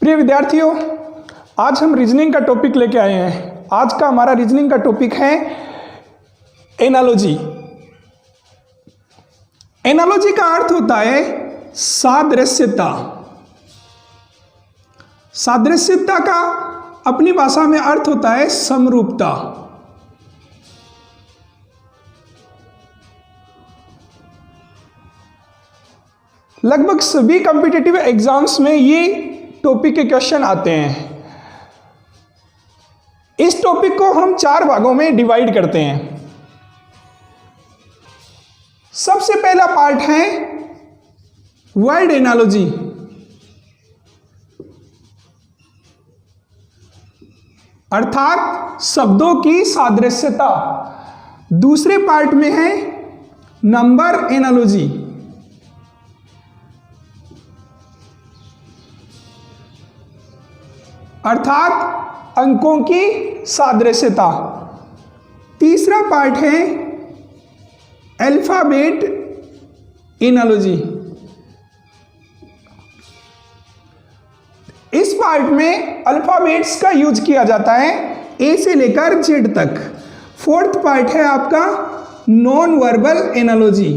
प्रिय विद्यार्थियों, आज हम रीजनिंग का टॉपिक लेके आए हैं। आज का हमारा रीजनिंग का टॉपिक है एनालॉजी। एनालॉजी का अर्थ होता है सादृश्यता। सादृश्यता का अपनी भाषा में अर्थ होता है समरूपता। लगभग सभी कॉम्पिटिटिव एग्जाम्स में ये टॉपिक के क्वेश्चन आते हैं। इस टॉपिक को हम 4 भागों में डिवाइड करते हैं। सबसे पहला पार्ट है वर्ड एनालॉजी। अर्थात शब्दों की सादृश्यता। दूसरे पार्ट में है नंबर एनालॉजी। अर्थात अंकों की सादृश्यता। तीसरा पार्ट है अल्फाबेट एनालॉजी। इस पार्ट में अल्फाबेट्स का यूज किया जाता है ए से लेकर जेड तक। फोर्थ पार्ट है आपका नॉन वर्बल एनालॉजी।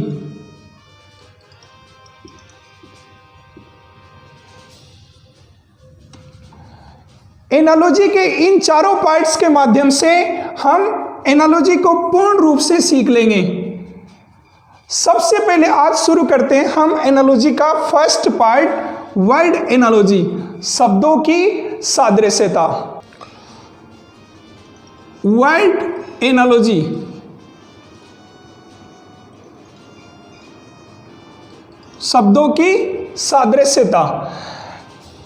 एनालॉजी के इन चारों पार्ट्स के माध्यम से हम एनालॉजी को पूर्ण रूप से सीख लेंगे। सबसे पहले आज शुरू करते हैं हम एनालॉजी का फर्स्ट पार्ट वर्ड एनालॉजी, शब्दों की सादृश्यता। वर्ड एनालॉजी शब्दों की सादृश्यता।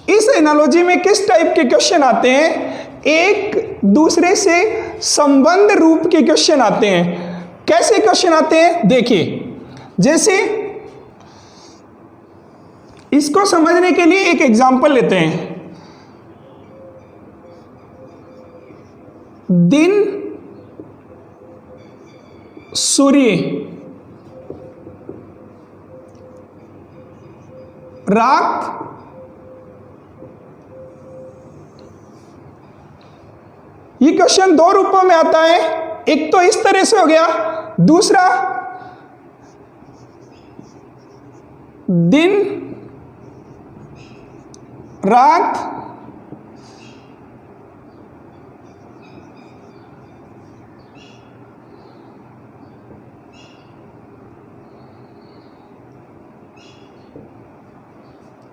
इस एनालॉजी में किस टाइप के क्वेश्चन आते हैं? एक दूसरे से संबंध रूप के क्वेश्चन आते हैं। कैसे क्वेश्चन आते हैं देखिए। जैसे इसको समझने के लिए एक एग्जांपल लेते हैं। दिन, सूर्य, रात, ये क्वेश्चन 2 रूपों में आता है। एक तो इस तरह से हो गया, दूसरा दिन, रात,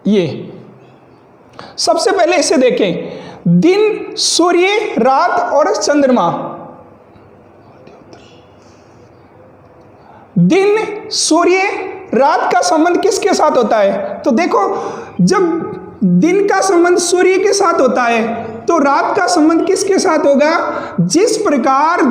ये। सबसे पहले इसे देखें। दिन, सूर्य, रात और चंद्रमा। दिन, सूर्य, रात का संबंध किसके साथ होता है? तो देखो, जब दिन का संबंध सूर्य के साथ होता है तो रात का संबंध किसके साथ होगा? जिस प्रकार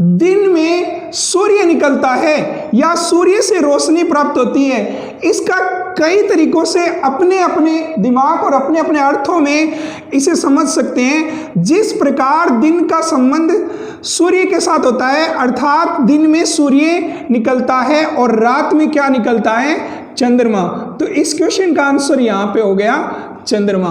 दिन में सूर्य निकलता है या सूर्य से रोशनी प्राप्त होती है, इसका कई तरीकों से अपने अपने दिमाग और अपने अपने अर्थों में इसे समझ सकते हैं। जिस प्रकार दिन का संबंध सूर्य के साथ होता है, अर्थात दिन में सूर्य निकलता है और रात में क्या निकलता है? चंद्रमा। तो इस क्वेश्चन का आंसर यहां पे हो गया चंद्रमा।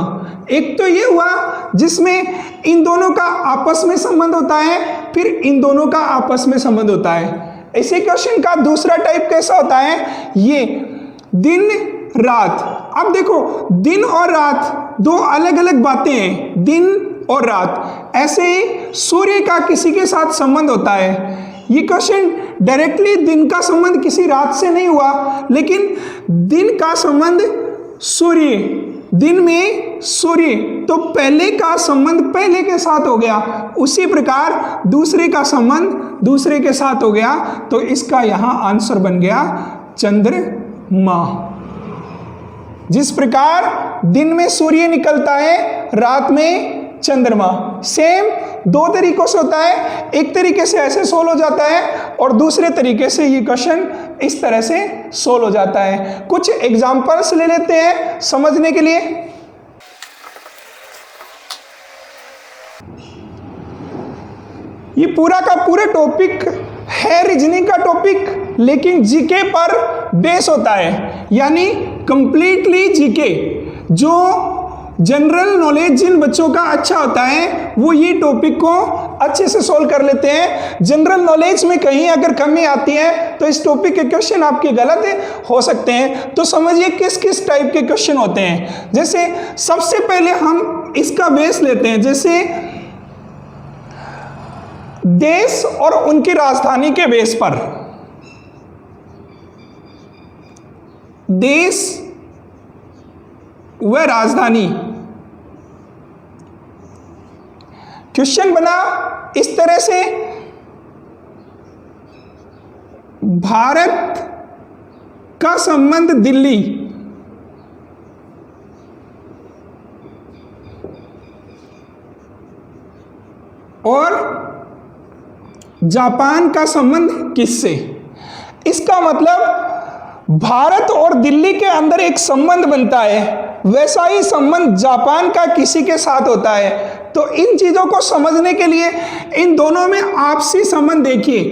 एक तो ये हुआ जिसमें इन दोनों का आपस में संबंध होता है, फिर इन दोनों का आपस में संबंध होता है। इसी क्वेश्चन का दूसरा टाइप कैसा होता है? ये दिन, रात। अब देखो, दिन और रात 2 अलग अलग बातें हैं। दिन और रात। ऐसे ही सूर्य का किसी के साथ संबंध होता है। ये क्वेश्चन डायरेक्टली दिन का संबंध किसी रात से नहीं हुआ, लेकिन दिन का संबंध सूर्य, दिन में सूर्य, तो पहले का संबंध पहले के साथ हो गया। उसी प्रकार दूसरे का संबंध दूसरे के साथ हो गया। तो इसका यहां आंसर बन गया चंद्रमा। जिस प्रकार दिन में सूर्य निकलता है, रात में चंद्रमा। सेम 2 तरीकों से होता है। एक तरीके से ऐसे सोल्व हो जाता है और दूसरे तरीके से ये क्वेश्चन इस तरह से सोल्व हो जाता है। कुछ एग्जांपल्स ले लेते हैं समझने के लिए। ये पूरा का पूरा टॉपिक है रीजनिंग का टॉपिक, लेकिन जीके पर बेस होता है, यानी कंप्लीटली जीके। जो जनरल नॉलेज जिन बच्चों का अच्छा होता है वो ये टॉपिक को अच्छे से सॉल्व कर लेते हैं। जनरल नॉलेज में कहीं अगर कमी आती है तो इस टॉपिक के क्वेश्चन आपके गलत हो सकते हैं। तो समझिए किस किस टाइप के क्वेश्चन होते हैं। जैसे सबसे पहले हम इसका बेस लेते हैं, जैसे देश और उनकी राजधानी के बेस पर, देश व राजधानी। क्वेश्चन बना इस तरह से, भारत का संबंध दिल्ली और जापान का संबंध किससे। इसका मतलब भारत और दिल्ली के अंदर एक संबंध बनता है, वैसा ही संबंध जापान का किसी के साथ होता है। तो इन चीजों को समझने के लिए इन दोनों में आपसी संबंध देखिए।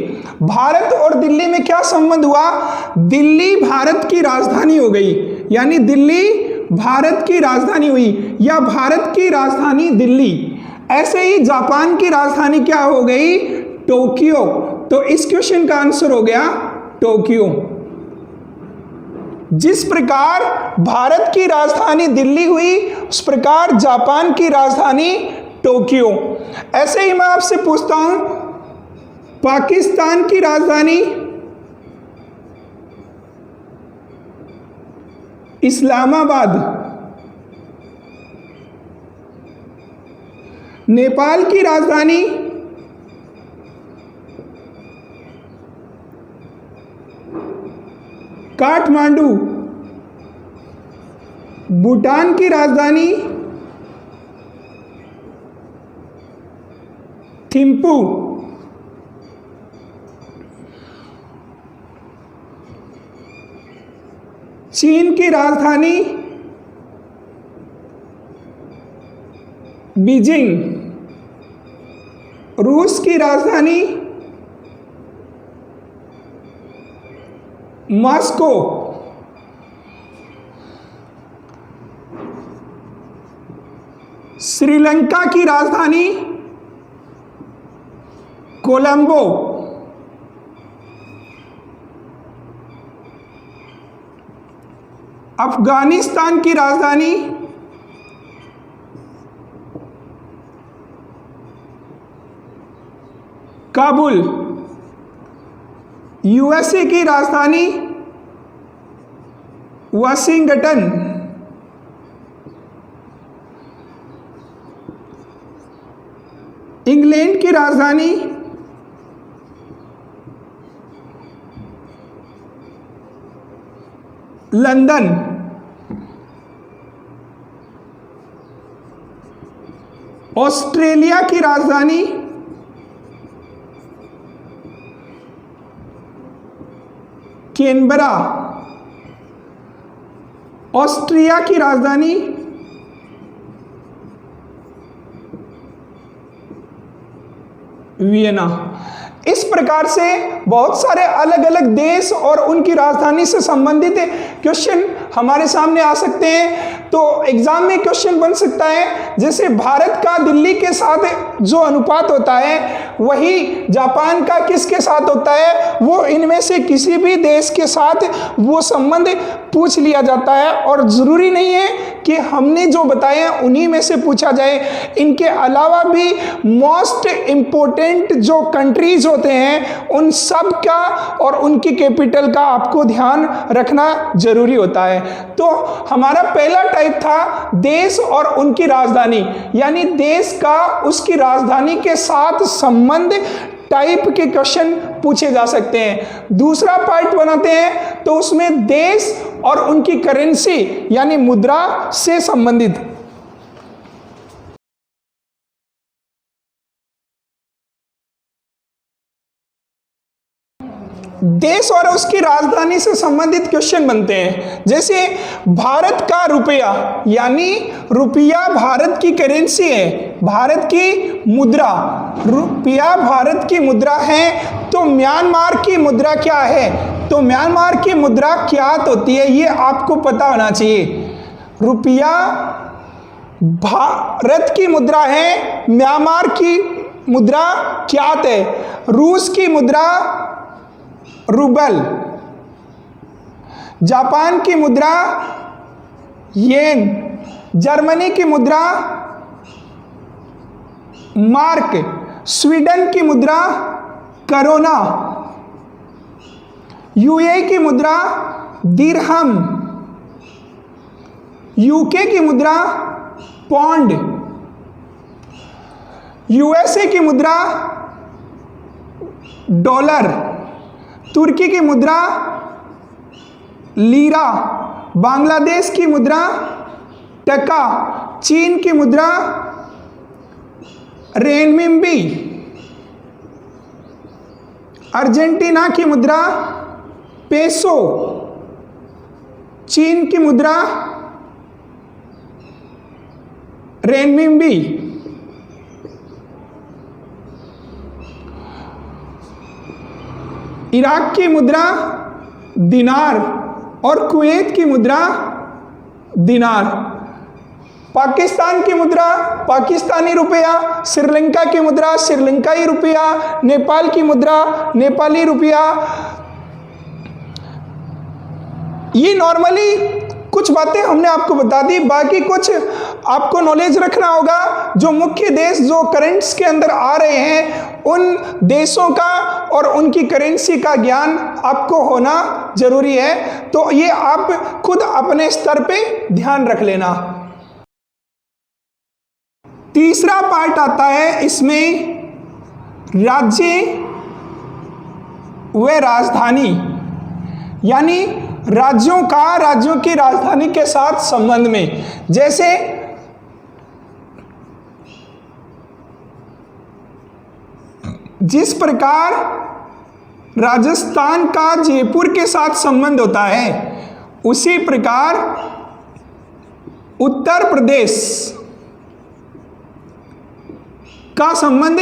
भारत और दिल्ली में क्या संबंध हुआ, दिल्ली भारत की राजधानी हो गई, यानी दिल्ली भारत की राजधानी हुई, या भारत की राजधानी दिल्ली। ऐसे ही जापान की राजधानी क्या हो गई, टोक्यो। तो इस क्वेश्चन का आंसर हो गया टोक्यो। जिस प्रकार भारत की राजधानी दिल्ली हुई, उस प्रकार जापान की राजधानी टोक्यो। ऐसे ही मैं आपसे पूछता हूं, पाकिस्तान की राजधानी इस्लामाबाद, नेपाल की राजधानी काठमांडू, भूटान की राजधानी थिम्पू, चीन की राजधानी बीजिंग, रूस की राजधानी मॉस्को, श्रीलंका की राजधानी कोलंबो, अफगानिस्तान की राजधानी काबुल, यूएसए की राजधानी वाशिंगटन, इंग्लैंड की राजधानी लंदन, ऑस्ट्रेलिया की राजधानी कैनबरा, ऑस्ट्रिया की राजधानी वियना। इस प्रकार से बहुत सारे अलग अलग देश और उनकी राजधानी से संबंधित क्वेश्चन हमारे सामने आ सकते हैं। तो एग्जाम में क्वेश्चन बन सकता है, जैसे भारत का दिल्ली के साथ जो अनुपात होता है वही जापान का किसके साथ होता है, वो इनमें से किसी भी देश के साथ वो संबंध पूछ लिया जाता है। और जरूरी नहीं है कि हमने जो बताए हैं उन्हीं में से पूछा जाए, इनके अलावा भी मोस्ट इंपोर्टेंट जो कंट्रीज होते हैं उन सब का और उनकी कैपिटल का आपको ध्यान रखना जरूरी होता है। तो हमारा पहला टाइप था देश और उनकी राजधानी, यानी देश का उसकी राजधानी के साथ संबंध टाइप के क्वेश्चन पूछे जा सकते हैं। दूसरा पार्ट बनाते हैं तो उसमें देश और उनकी करेंसी यानी मुद्रा से संबंधित। देश और उसकी राजधानी से संबंधित क्वेश्चन बनते हैं, जैसे भारत का रुपया, यानी रुपया भारत की करेंसी है, भारत की मुद्रा, रुपया भारत की मुद्रा है। तो म्यांमार की मुद्रा क्या है, तो म्यांमार की मुद्रा क्या होती है ये आपको पता होना चाहिए। रुपया भारत की मुद्रा है, म्यांमार की मुद्रा क्यात है, रूस की मुद्रा रूबल, जापान की मुद्रा येन, जर्मनी की मुद्रा मार्क, स्वीडन की मुद्रा करोना, यूएई की मुद्रा दिरहम, यूके की मुद्रा पौंड, यूएसए की मुद्रा डॉलर, तुर्की की मुद्रा लीरा, बांग्लादेश की मुद्रा टका, चीन की मुद्रा रेनमिंबी, अर्जेंटीना की मुद्रा पेसो, चीन की मुद्रा रेनमिंबी, इराक की मुद्रा दिनार और कुवैत की मुद्रा दिनार, पाकिस्तान की मुद्रा पाकिस्तानी रुपया, श्रीलंका की मुद्रा श्रीलंकाई रुपया, नेपाल की मुद्रा नेपाली रुपया। ये नॉर्मली कुछ बातें हमने आपको बता दी, बाकी कुछ आपको नॉलेज रखना होगा। जो मुख्य देश जो करेंट्स के अंदर आ रहे हैं उन देशों का और उनकी करेंसी का ज्ञान आपको होना जरूरी है, तो ये आप खुद अपने स्तर पे ध्यान रख लेना। तीसरा पार्ट आता है इसमें राज्य व राजधानी, यानी राज्यों की राजधानी के साथ संबंध में। जैसे जिस प्रकार राजस्थान का जयपुर के साथ संबंध होता है, उसी प्रकार उत्तर प्रदेश का संबंध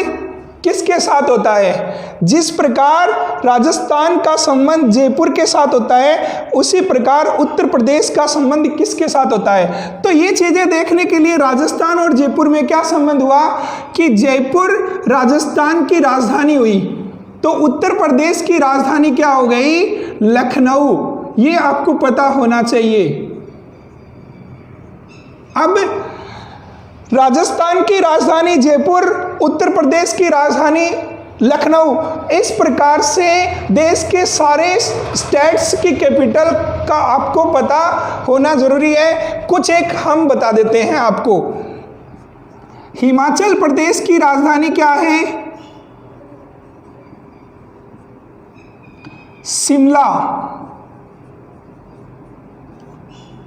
किसके साथ होता है? जिस प्रकार राजस्थान का संबंध जयपुर के साथ होता है, उसी प्रकार उत्तर प्रदेश का संबंध किसके साथ होता है? तो ये चीजें देखने के लिए राजस्थान और जयपुर में क्या संबंध हुआ कि जयपुर राजस्थान की राजधानी हुई, तो उत्तर प्रदेश की राजधानी क्या हो गई? लखनऊ। ये आपको पता होना चाहिए। अब राजस्थान की राजधानी जयपुर, उत्तर प्रदेश की राजधानी लखनऊ, इस प्रकार से देश के सारे स्टेट्स की कैपिटल का आपको पता होना जरूरी है। कुछ एक हम बता देते हैं आपको। हिमाचल प्रदेश की राजधानी क्या है? शिमला।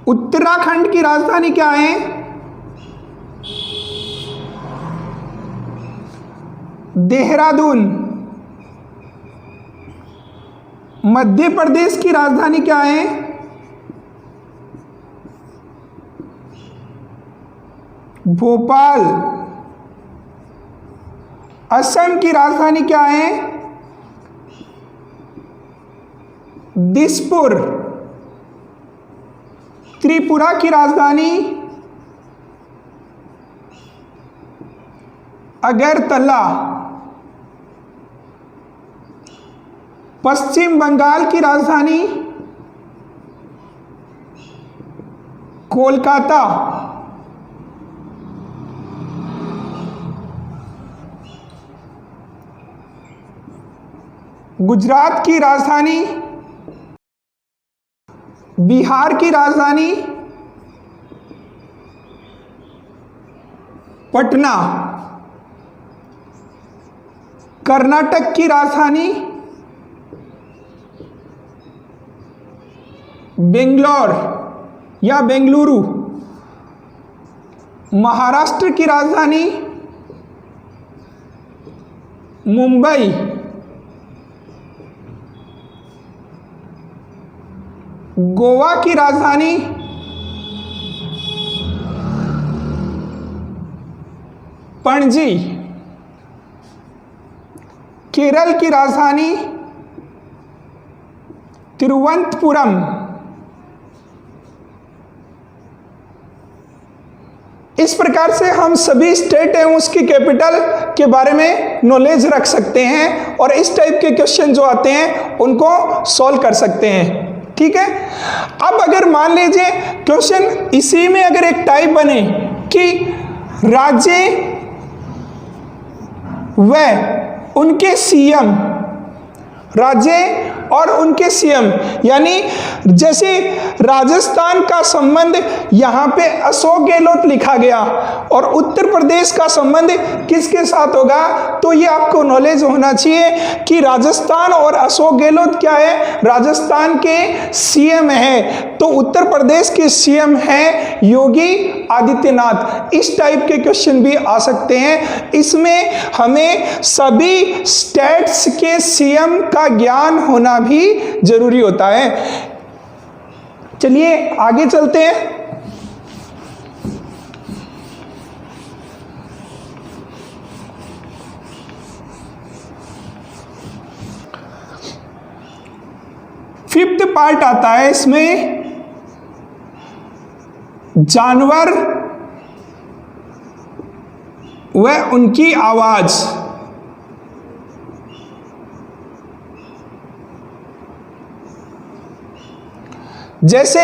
उत्तराखंड की राजधानी क्या है? देहरादून। मध्य प्रदेश की राजधानी क्या है? भोपाल। असम की राजधानी क्या है? दिसपुर। त्रिपुरा की राजधानी अगरतला। पश्चिम बंगाल की राजधानी कोलकाता। गुजरात की राजधानी, बिहार की राजधानी पटना। कर्नाटक की राजधानी बेंगलोर या बेंगलुरु। महाराष्ट्र की राजधानी मुंबई। गोवा की राजधानी पणजी। केरल की राजधानी तिरुवनंतपुरम। इस प्रकार से हम सभी स्टेट एवं उसकी कैपिटल के बारे में नॉलेज रख सकते हैं और इस टाइप के क्वेश्चन जो आते हैं उनको सॉल्व कर सकते हैं। ठीक है, अब अगर मान लीजिए क्वेश्चन इसी में अगर एक टाइप बने कि राज्य व उनके सीएम, राज्य और उनके सीएम, यानी जैसे राजस्थान का संबंध यहां पे अशोक गहलोत लिखा गया और उत्तर प्रदेश का संबंध किसके साथ होगा, तो ये आपको नॉलेज होना चाहिए कि राजस्थान और अशोक गहलोत क्या है, राजस्थान के सीएम है, तो उत्तर प्रदेश के सीएम है योगी आदित्यनाथ। इस टाइप के क्वेश्चन भी आ सकते हैं। इसमें हमें सभी स्टेट्स के सीएम का ज्ञान होना भी जरूरी होता है। चलिए आगे चलते हैं। फिफ्थ पार्ट आता है इसमें जानवर व उनकी आवाज। जैसे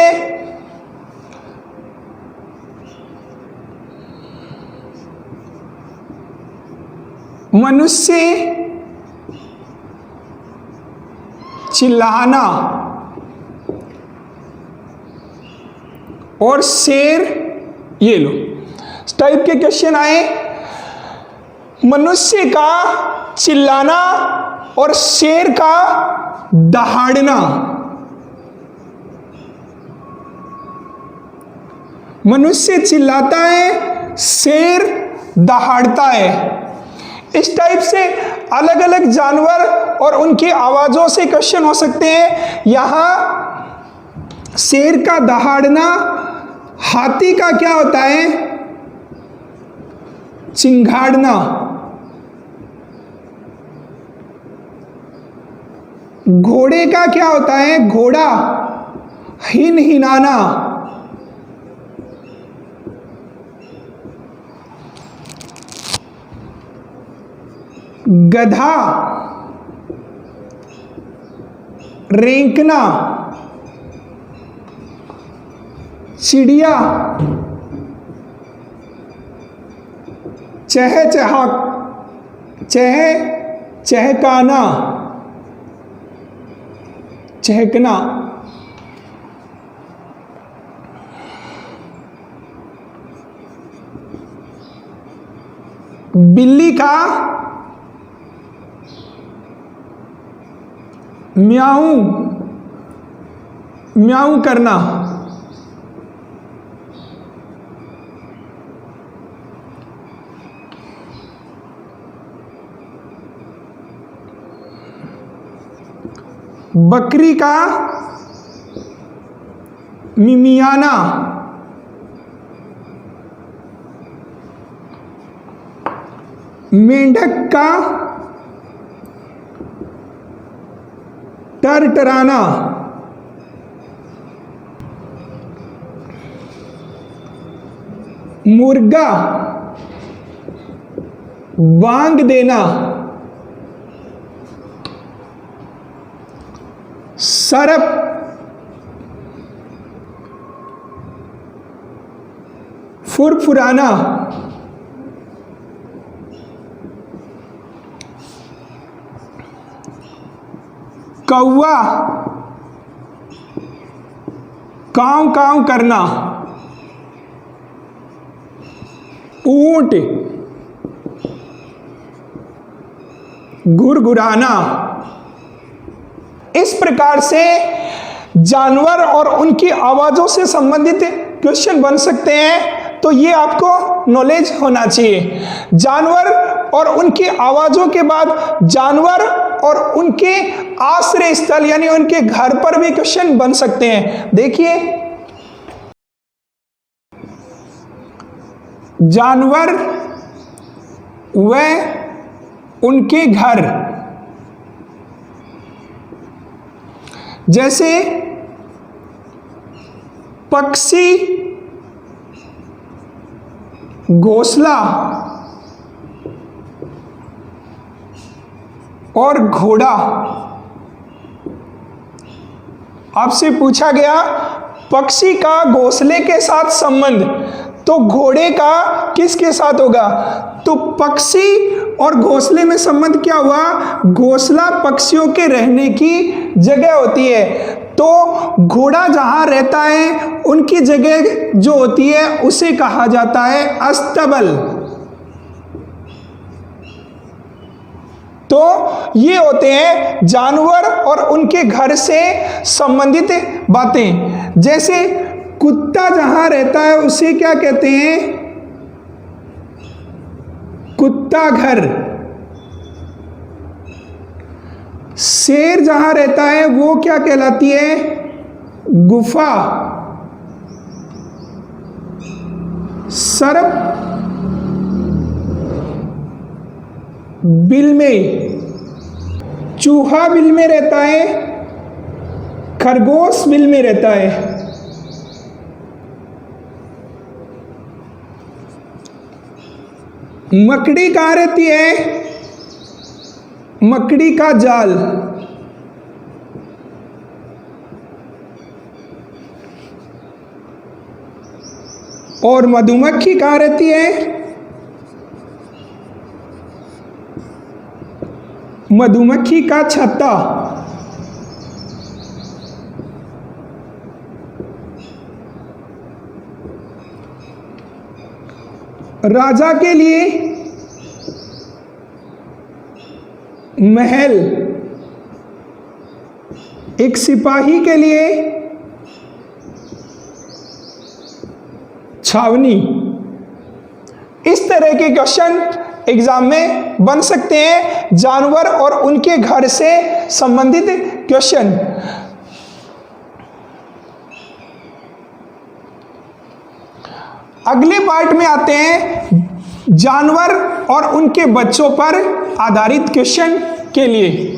मनुष्य चिल्लाना और शेर, ये लो इस टाइप के क्वेश्चन आए। मनुष्य का चिल्लाना और शेर का दहाड़ना। मनुष्य चिल्लाता है, शेर दहाड़ता है। इस टाइप से अलग अलग जानवर और उनकी आवाजों से क्वेश्चन हो सकते हैं। यहां शेर का दहाड़ना, हाथी का क्या होता है, चिंगाड़ना, घोड़े का क्या होता है, घोड़ा हिनहिनाना, गधा रेंकना, चिड़िया चहकाना, चहकना। बिल्ली का म्याऊ, म्याऊ करना। बकरी का मिमियाना। मेंढक का टरटराना। मुर्गा बांग देना। सर्प फुरफुराना। कौवा कांव कांव करना। ऊंट गुरगुराना। इस प्रकार से जानवर और उनकी आवाजों से संबंधित क्वेश्चन बन सकते हैं, तो ये आपको नॉलेज होना चाहिए। जानवर और उनकी आवाजों के बाद जानवर और उनके आश्रय स्थल यानी उनके घर पर भी क्वेश्चन बन सकते हैं। देखिए, जानवर व उनके घर, जैसे पक्षी घोंसला और घोड़ा। आपसे पूछा गया पक्षी का घोंसले के साथ संबंध, तो घोड़े का किसके साथ होगा? तो पक्षी और घोंसले में संबंध क्या हुआ? घोंसला पक्षियों के रहने की जगह होती है, तो घोड़ा जहां रहता है उनकी जगह जो होती है उसे कहा जाता है अस्तबल। तो ये होते हैं जानवर और उनके घर से संबंधित बातें। जैसे कुत्ता जहां रहता है उसे क्या कहते हैं? कुत्ता घर। शेर जहां रहता है वो क्या कहलाती है? गुफा। सर्प बिल में, चूहा बिल में रहता है, खरगोश बिल में रहता है। मकड़ी कहाँ रहती है? मकड़ी का जाल। और मधुमक्खी कहाँ रहती है? मधुमक्खी का छत्ता। राजा के लिए महल, एक सिपाही के लिए छावनी। इस तरह के क्वेश्चन एग्जाम में बन सकते हैं, जानवर और उनके घर से संबंधित क्वेश्चन। अगले पार्ट में आते हैं जानवर और उनके बच्चों पर आधारित क्वेश्चन के लिए।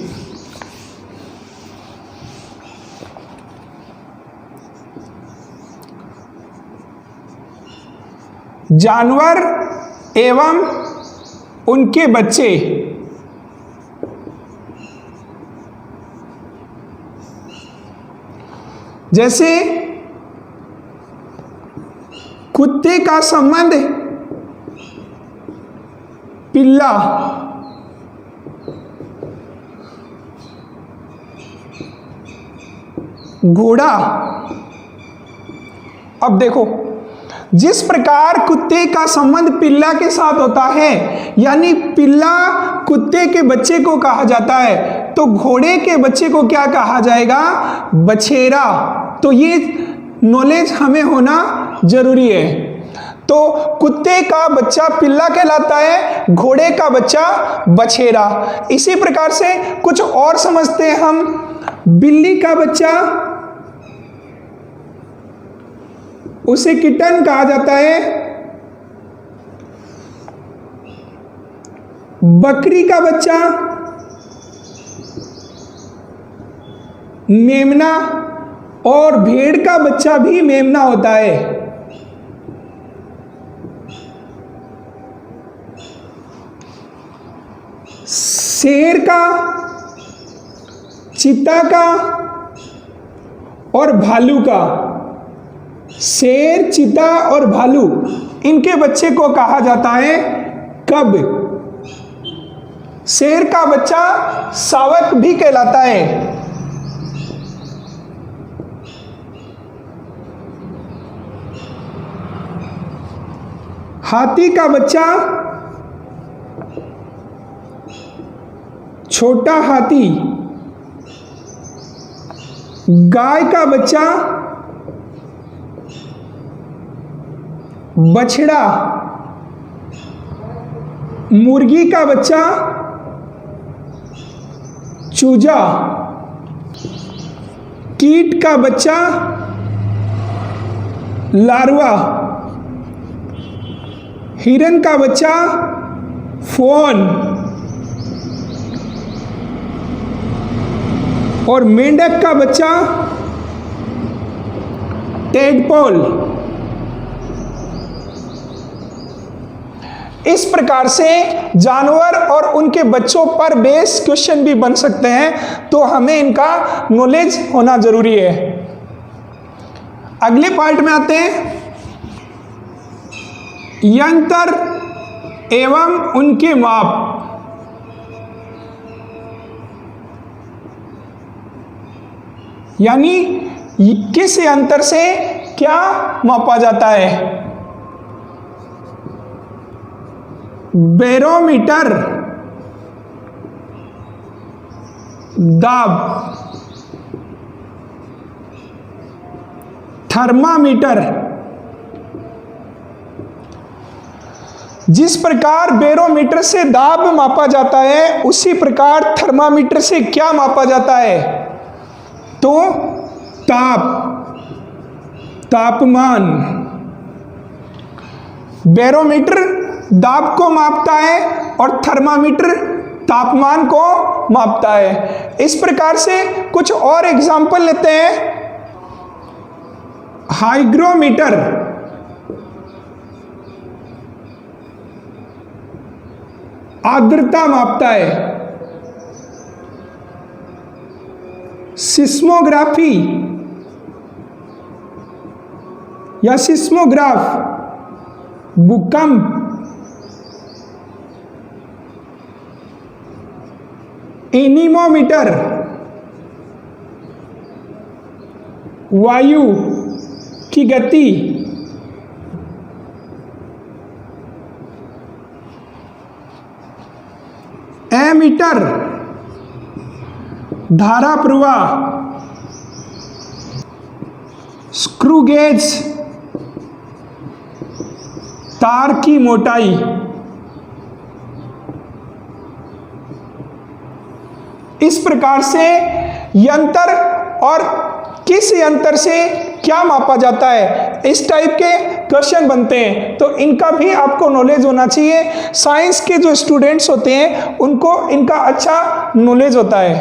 जानवर एवं उनके बच्चे। जैसे कुत्ते का संबंध पिल्ला, घोड़ा। अब देखो, जिस प्रकार कुत्ते का संबंध पिल्ला के साथ होता है, यानी पिल्ला कुत्ते के बच्चे को कहा जाता है, तो घोड़े के बच्चे को क्या कहा जाएगा? बछेरा। तो ये नॉलेज हमें होना जरूरी है। तो कुत्ते का बच्चा पिल्ला कहलाता है, घोड़े का बच्चा बछेरा। इसी प्रकार से कुछ और समझते हैं हम। बिल्ली का बच्चा उसे किटन कहा जाता है। बकरी का बच्चा मेमना, और भेड़ का बच्चा भी मेमना होता है। शेर का, चीता का और भालू का, शेर, चीता और भालू, इनके बच्चे को कहा जाता है कब। शेर का बच्चा शावक भी कहलाता है। हाथी का बच्चा छोटा हाथी, गाय का बच्चा बछड़ा, मुर्गी का बच्चा चूजा, कीट का बच्चा लार्वा, हिरन का बच्चा फॉन, और मेंढक का बच्चा टेडपोल। इस प्रकार से जानवर और उनके बच्चों पर बेस क्वेश्चन भी बन सकते हैं, तो हमें इनका नॉलेज होना जरूरी है। अगले पार्ट में आते हैं, यंत्र एवं उनके माप। यानी किस यंत्र से क्या मापा जाता है। बैरोमीटर दाब, थर्मामीटर। जिस प्रकार बैरोमीटर से दाब मापा जाता है, उसी प्रकार थर्मामीटर से क्या मापा जाता है, तो तापमान। बैरोमीटर दाब को मापता है और थर्मामीटर तापमान को मापता है। इस प्रकार से कुछ और एग्जाम्पल लेते हैं। हाइग्रोमीटर आर्द्रता मापता है। सिस्मोग्राफी या सिस्मोग्राफ भूकंप। एनीमोमीटर वायु की गति। एमीटर धारा प्रवाह। स्क्रू गेज तार की मोटाई। इस प्रकार से यंत्र और किस यंत्र से क्या मापा जाता है, इस टाइप के क्वेश्चन बनते हैं, तो इनका भी आपको नॉलेज होना चाहिए। साइंस के जो स्टूडेंट्स होते हैं उनको इनका अच्छा नॉलेज होता है।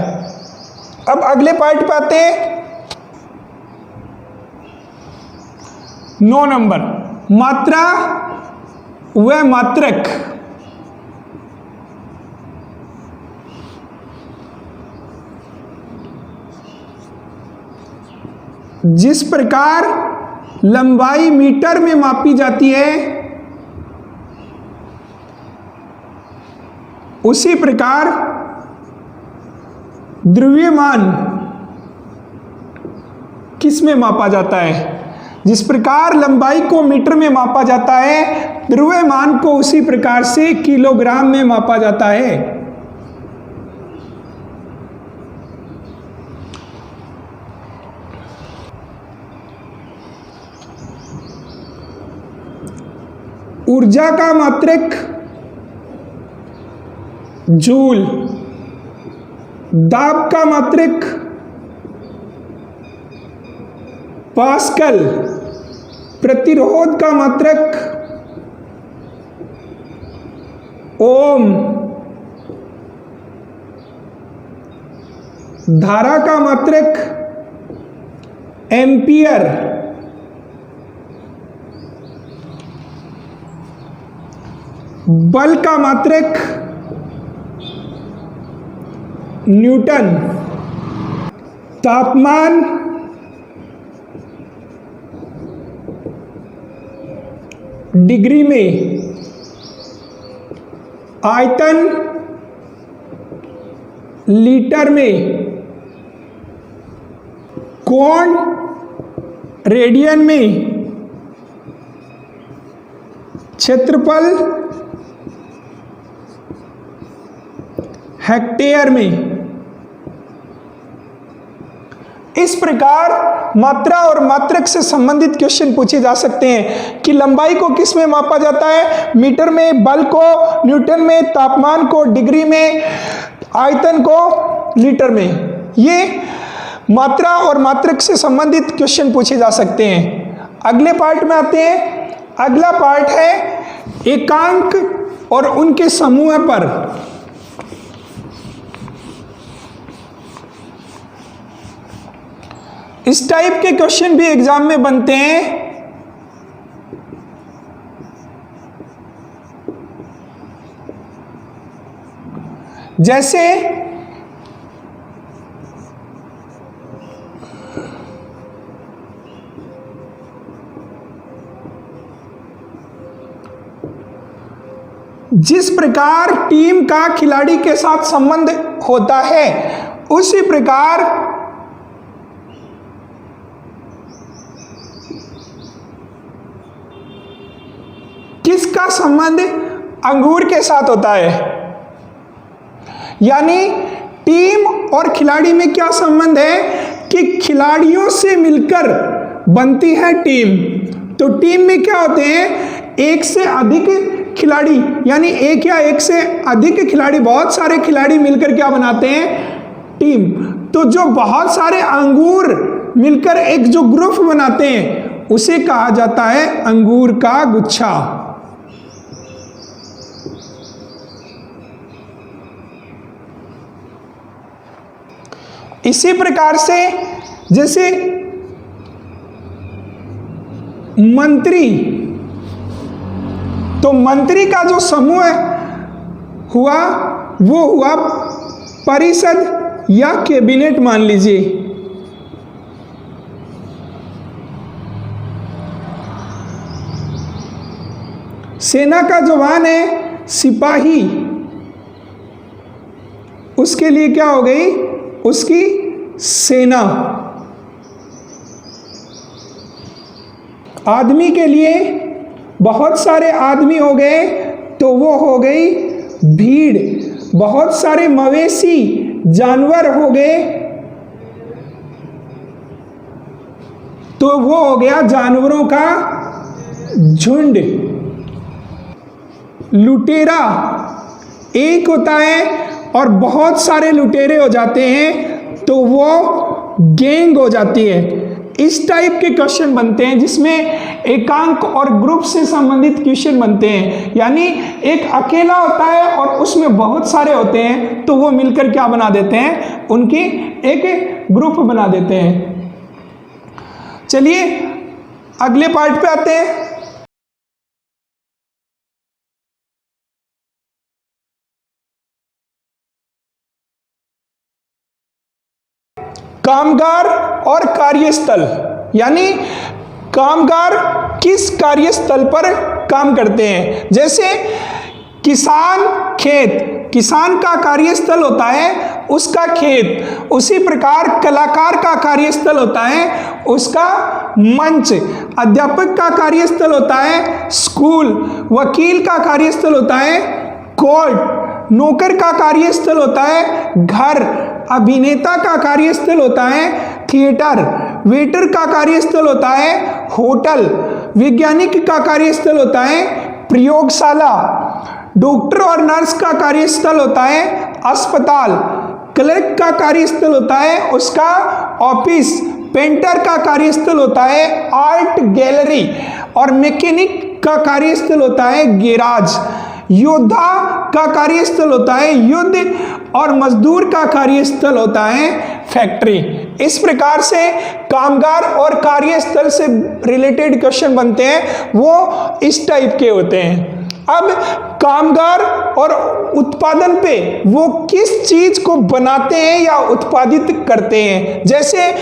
अब अगले पार्ट पे आते हैं, 9 नंबर, मात्रा व मात्रक। जिस प्रकार लंबाई मीटर में मापी जाती है, उसी प्रकार द्रव्यमान किस में मापा जाता है। जिस प्रकार लंबाई को मीटर में मापा जाता है, द्रव्यमान को उसी प्रकार से किलोग्राम में मापा जाता है। ऊर्जा का मात्रक जूल। दाब का मात्रक पास्कल। प्रतिरोध का मात्रक ओम। धारा का मात्रक एम्पियर। बल का मात्रक न्यूटन। तापमान डिग्री में। आयतन लीटर में। कोण रेडियन में। क्षेत्रफल हेक्टेयर में। इस प्रकार मात्रा और मात्रक से संबंधित क्वेश्चन पूछे जा सकते हैं कि लंबाई को किस में मापा जाता है, मीटर में, बल को न्यूटन में, तापमान को डिग्री में, आयतन को लीटर में। ये मात्रा और मात्रक से संबंधित क्वेश्चन पूछे जा सकते हैं। अगले पार्ट में आते हैं। अगला पार्ट है एकांक और उनके समूह पर। इस टाइप के क्वेश्चन भी एग्जाम में बनते हैं। जैसे जिस प्रकार टीम का खिलाड़ी के साथ संबंध होता है, उसी प्रकार किसका संबंध अंगूर के साथ होता है। यानी टीम और खिलाड़ी में क्या संबंध है कि खिलाड़ियों से मिलकर बनती है टीम। तो टीम में क्या होते हैं, एक से अधिक खिलाड़ी, यानी एक या एक से अधिक खिलाड़ी, बहुत सारे खिलाड़ी मिलकर क्या बनाते हैं, टीम। तो जो बहुत सारे अंगूर मिलकर एक जो ग्रुप बनाते हैं, उसे कहा जाता है अंगूर का गुच्छा। इसी प्रकार से जैसे मंत्री, तो मंत्री का जो समूह हुआ वो हुआ परिषद या कैबिनेट मान लीजिए। सेना का जवान है सिपाही, उसके लिए क्या हो गई, उसकी सेना। आदमी के लिए बहुत सारे आदमी हो गए तो वो हो गई भीड़। बहुत सारे मवेशी जानवर हो गए तो वो हो गया जानवरों का झुंड। लुटेरा एक होता है और बहुत सारे लुटेरे हो जाते हैं तो वो गैंग हो जाती है। इस टाइप के क्वेश्चन बनते हैं जिसमें एकांक और ग्रुप से संबंधित क्वेश्चन बनते हैं। यानी एक अकेला होता है और उसमें बहुत सारे होते हैं तो वो मिलकर क्या बना देते हैं, उनकी एक ग्रुप बना देते हैं। चलिए अगले पार्ट पे आते हैं। कामगार और कार्यस्थल, यानी कामगार किस कार्यस्थल पर काम करते हैं। जैसे किसान खेत, किसान का कार्यस्थल होता है उसका खेत। उसी प्रकार कलाकार का कार्यस्थल होता है उसका मंच। अध्यापक का कार्यस्थल होता है स्कूल। वकील का कार्यस्थल होता है कोर्ट। नौकर का कार्यस्थल होता है घर। अभिनेता का कार्यस्थल होता है थिएटर। वेटर का कार्यस्थल होता है होटल। वैज्ञानिक का कार्यस्थल होता है प्रयोगशाला। डॉक्टर और नर्स का कार्यस्थल होता है अस्पताल। क्लर्क का कार्यस्थल होता है उसका ऑफिस। पेंटर का कार्यस्थल होता है आर्ट गैलरी। और मैकेनिक का कार्यस्थल होता है गैराज। योद्धा का कार्यस्थल होता है युद्ध और मजदूर का कार्यस्थल होता है फैक्ट्री। इस प्रकार से कामगार और कार्यस्थल से रिलेटेड क्वेश्चन बनते हैं, वो इस टाइप के होते हैं। अब कामगार और उत्पादन पे वो किस चीज को बनाते हैं या उत्पादित करते हैं। जैसे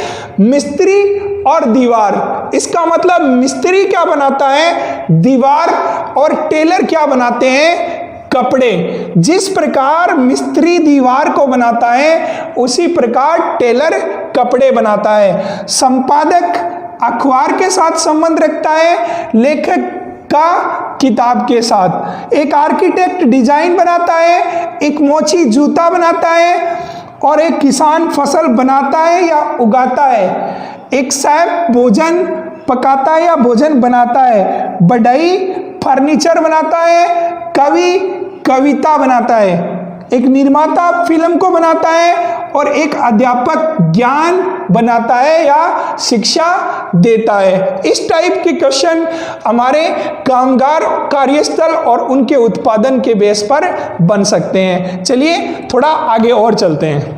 मिस्त्री और दीवार, इसका मतलब मिस्त्री क्या बनाता है, दीवार, और टेलर क्या बनाते हैं, कपड़े। जिस प्रकार मिस्त्री दीवार को बनाता है उसी प्रकार टेलर कपड़े बनाता है। संपादक अखबार के साथ संबंध रखता है, लेखक का किताब के साथ। एक आर्किटेक्ट डिजाइन बनाता है, एक मोची जूता बनाता है, और एक किसान फसल बनाता है या उगाता है। एक शेफ भोजन पकाता है या भोजन बनाता है। बढ़ई फर्नीचर बनाता है। कवि कविता बनाता है। एक निर्माता फिल्म को बनाता है और एक अध्यापक ज्ञान बनाता है या शिक्षा देता है। इस टाइप के क्वेश्चन हमारे कामगार कार्यस्थल और उनके उत्पादन के बेस पर बन सकते हैं। चलिए थोड़ा आगे और चलते हैं।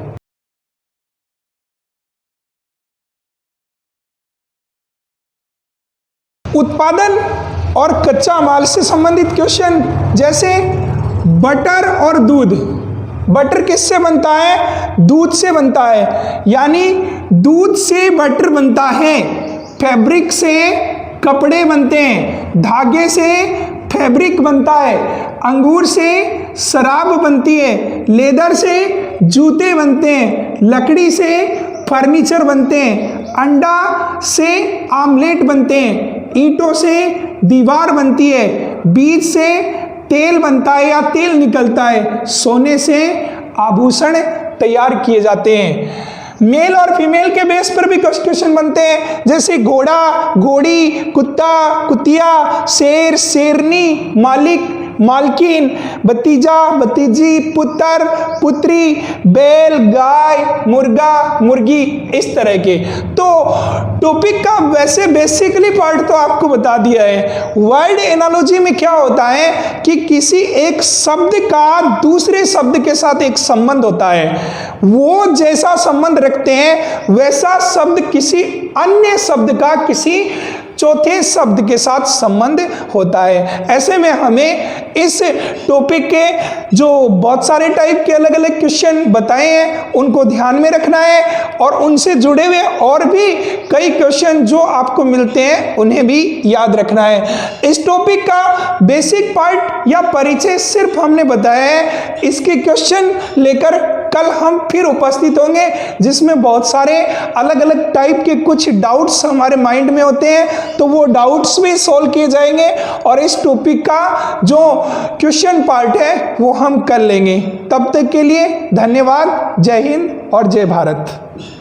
उत्पादन और कच्चा माल से संबंधित क्वेश्चन, जैसे बटर और दूध। बटर किससे बनता है? दूध से बनता है, यानी दूध से बटर बनता है। फैब्रिक से कपड़े बनते हैं, धागे से फैब्रिक बनता है, अंगूर से शराब बनती है, लेदर से जूते बनते हैं, लकड़ी से फर्नीचर बनते हैं, अंडा से आमलेट बनते हैं, ईंटों से दीवार बनती है, बीज से तेल बनता है या तेल निकलता है, सोने से आभूषण तैयार किए जाते हैं। मेल और फीमेल के बेस पर भी क्वेश्चन बनते हैं, जैसे घोड़ा, घोड़ी, कुत्ता, कुतिया, शेर, शेरनी, मालिक, मालकिन, भतीजा, भतीजी, पुत्र, पुत्री, बैल, गाय, मुर्गा, मुर्गी, इस तरह के। तो टॉपिक का वैसे बेसिकली पार्ट तो आपको बता दिया है। वर्ड एनालॉजी में क्या होता है कि किसी एक शब्द का दूसरे शब्द के साथ एक संबंध होता है, वो जैसा संबंध रखते हैं वैसा शब्द किसी अन्य शब्द का किसी चौथे शब्द के साथ संबंध होता है। ऐसे में हमें इस टॉपिक के जो बहुत सारे टाइप के अलग अलग क्वेश्चन बताए हैं उनको ध्यान में रखना है, और उनसे जुड़े हुए और भी कई क्वेश्चन जो आपको मिलते हैं उन्हें भी याद रखना है। इस टॉपिक का बेसिक पार्ट या परिचय सिर्फ हमने बताया है, इसके क्वेश्चन लेकर कल हम फिर उपस्थित होंगे, जिसमें बहुत सारे अलग अलग टाइप के कुछ डाउट्स हमारे माइंड में होते हैं, तो वो डाउट्स भी सॉल्व किए जाएंगे और इस टॉपिक का जो क्वेश्चन पार्ट है वो हम कर लेंगे। तब तक के लिए धन्यवाद। जय हिंद और जय भारत।